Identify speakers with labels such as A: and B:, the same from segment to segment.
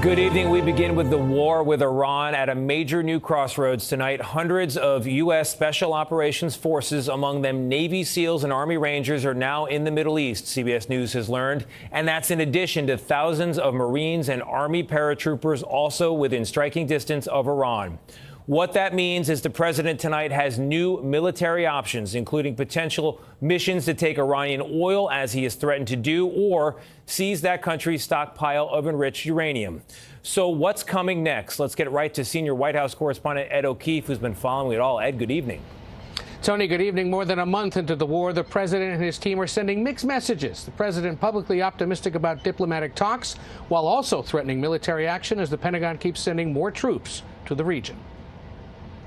A: Good evening. We begin with the war with Iran at a major new crossroads tonight. Hundreds of U.S. Special Operations Forces, among them Navy SEALs and Army Rangers, are now in the Middle East, CBS News has learned. And that's in addition to thousands of Marines and Army paratroopers also within striking distance of Iran. What that means is the president tonight has new military options, including potential missions to take Iranian oil, as he has threatened to do, or seize that country's stockpile of enriched uranium. So what's coming next? Let's get right to senior White House correspondent Ed O'Keefe, who's been following it all. Ed, good evening.
B: Tony, good evening. More than a month into the war, the president and his team are sending mixed messages. The president publicly optimistic about diplomatic talks, while also threatening military action as the Pentagon keeps sending more troops to the region.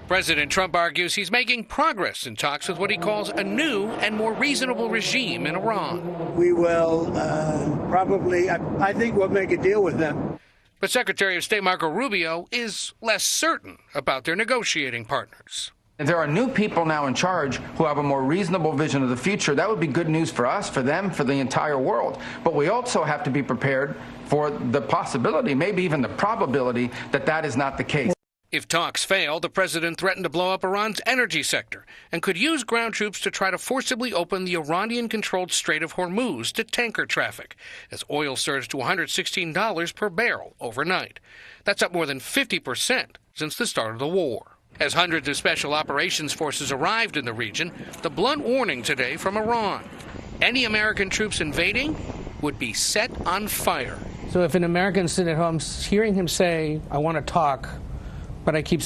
B: President Trump argues he's making progress in talks with what he calls a new and more reasonable regime in Iran.
C: We will I think we'll make a deal with them.
B: But Secretary of State Marco Rubio is less certain about their negotiating partners.
D: If there are new people now in charge who have a more reasonable vision of the future, that would be good news for us, for them, for the entire world. But we also have to be prepared for the possibility, maybe even the probability, that that is not the case.
B: If talks fail, the president threatened to blow up Iran's energy sector and could use ground troops to try to forcibly open the Iranian-controlled Strait of Hormuz to tanker traffic, as oil surged to $116 per barrel overnight. That's up more than 50% since the start of the war. As hundreds of special operations forces arrived in the region, the blunt warning today from Iran: any American troops invading would be set on fire. So if an American sitting at home hearing him say, "I want to talk," but I keep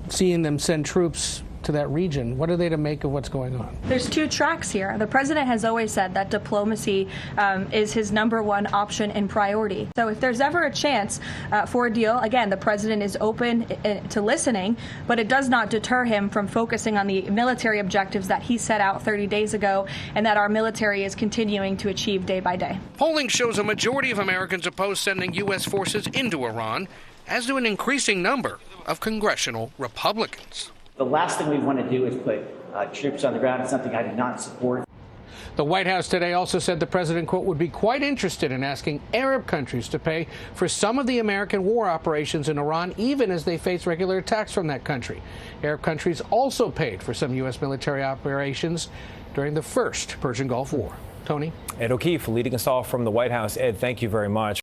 B: seeing them send troops to that region, what are they to make of what's going on?
E: There's two tracks here. The president has always said that diplomacy is his #1 option and priority. So if there's ever a chance for a deal, again, the president is open to listening, but it does not deter him from focusing on the military objectives that he set out 30 days ago and that our military is continuing to achieve day by day.
B: Polling shows a majority of Americans oppose sending U.S. forces into Iran, as do an increasing number of congressional Republicans.
F: The last thing we want to do is put troops on the ground. It's something I do not support.
B: The White House today also said the president, quote, would be quite interested in asking Arab countries to pay for some of the American war operations in Iran, even as they face regular attacks from that country. Arab countries also paid for some U.S. military operations during the first Persian Gulf War. Tony?
A: Ed O'Keefe leading us off from the White House. Ed, thank you very much.